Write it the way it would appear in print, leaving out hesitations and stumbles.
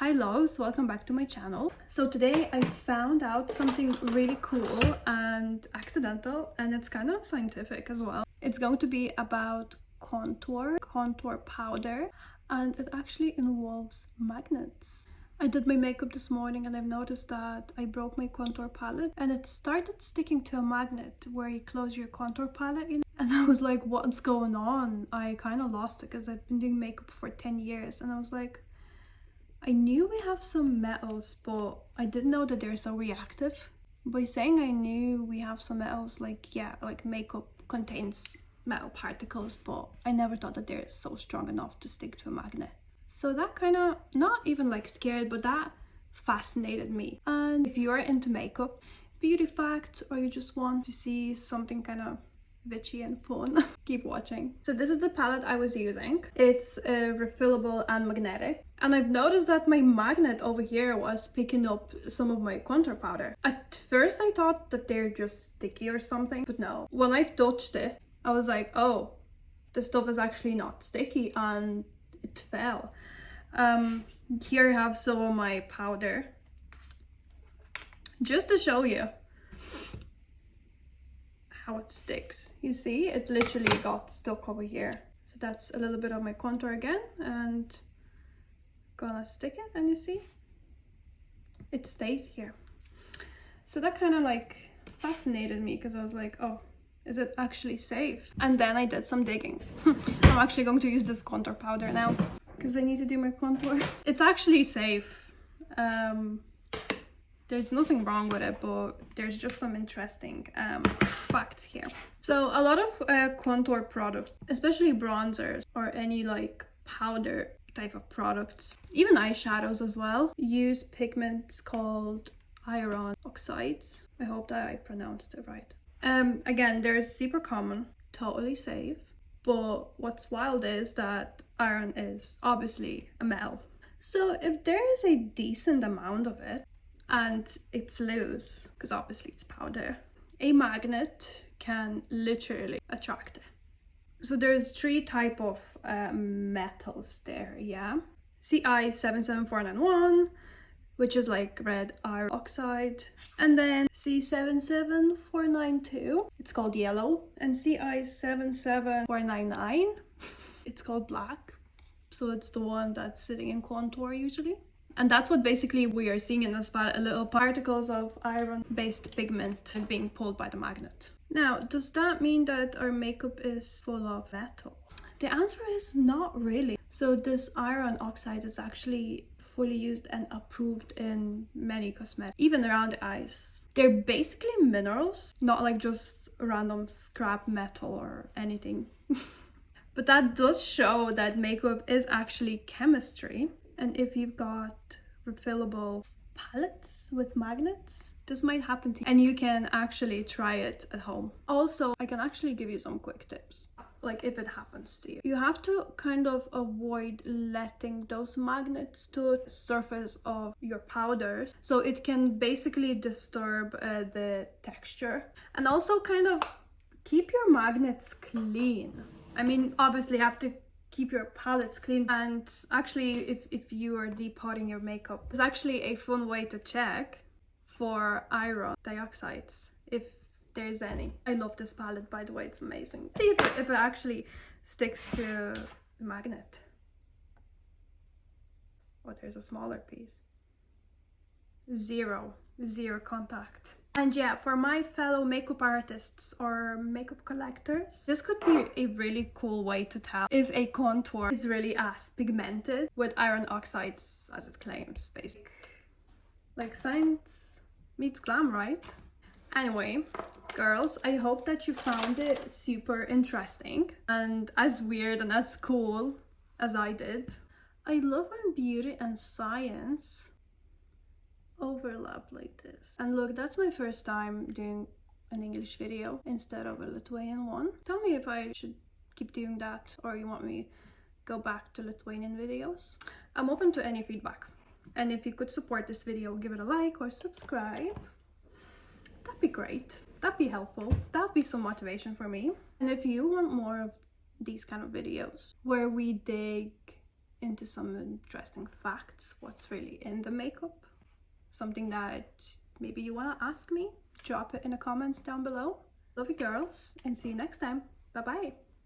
Hi loves, welcome back to my channel. So today I found out something really cool and accidental, and it's kind of scientific as well. It's going to be about contour powder, and it actually involves magnets. I did my makeup this morning and I've noticed that I broke my contour palette and it started sticking to a magnet where you close your contour palette in. And I was like, what's going on? I kind of lost it because I've been doing makeup for 10 years and I was like, I knew we have some metals, but I didn't know that they're so reactive. By saying I knew we have some metals, like, yeah, like makeup contains metal particles, but I never thought that they're so strong enough to stick to a magnet. So that kind of, not even like scared, but that fascinated me. And if you're into makeup, beauty fact, or you just want to see something kind of bitchy and fun, keep watching. So this is the palette I was using. It's refillable and magnetic, and I've noticed that my magnet over here was picking up some of my contour powder. At first I thought that they're just sticky or something, but no. When I touched it, I was like, oh, this stuff is actually not sticky, and it fell. Here I have some of my powder, just to show you how it sticks. You see, it literally got stuck over here. So that's a little bit of my contour again, and gonna stick it, and you see it stays here. So that kind of like fascinated me because I was like, oh, is it actually safe? And then I did some digging. I'm actually going to use this contour powder now because I need to do my contour. It's actually safe. There's nothing wrong with it, but there's just some interesting facts here. So a lot of contour products, especially bronzers or any like powder type of products, even eyeshadows as well, use pigments called iron oxides. I hope that I pronounced it right. Again, they're super common, totally safe, but what's wild is that iron is obviously a metal. So if there is a decent amount of it, and it's loose, because obviously it's powder, a magnet can literally attract it. So there's three type of metals there, yeah. Ci77491, which is like red iron oxide, and then C77492, it's called yellow, and Ci77499, it's called black. So it's the one that's sitting in contour usually. And that's what basically we are seeing in this palette, little particles of iron-based pigment being pulled by the magnet. Now, does that mean that our makeup is full of metal? The answer is not really. So this iron oxide is actually fully used and approved in many cosmetics, even around the eyes. They're basically minerals, not like just random scrap metal or anything. But that does show that makeup is actually chemistry. And if you've got refillable palettes with magnets, this might happen to you, and you can actually try it at home. Also, I can actually give you some quick tips, like if it happens to you. You have to kind of avoid letting those magnets to the surface of your powders, so it can basically disturb the texture. And also kind of keep your magnets clean. I mean, obviously you have to keep your palettes clean, and actually if you are depotting your makeup, it's actually a fun way to check for iron dioxides if there's any. I love this palette, by the way, it's amazing. See if it actually sticks to the magnet. Oh, there's a smaller piece. Zero contact. And yeah, for my fellow makeup artists or makeup collectors, this could be a really cool way to tell if a contour is really as pigmented with iron oxides as it claims, basically. Like science meets glam, right? Anyway, girls, I hope that you found it super interesting and as weird and as cool as I did. I love when beauty and science overlap like this. And look, that's my first time doing an English video instead of a Lithuanian one. Tell me if I should keep doing that or you want me go back to Lithuanian videos. I'm open to any feedback, and if you could support this video, give it a like or subscribe, that'd be great. That'd be helpful. That'd be some motivation for me. And if you want more of these kind of videos where we dig into some interesting facts, what's really in the makeup, something that maybe you want to ask me, drop it in the comments down below. Love you girls, and see you next time. Bye bye.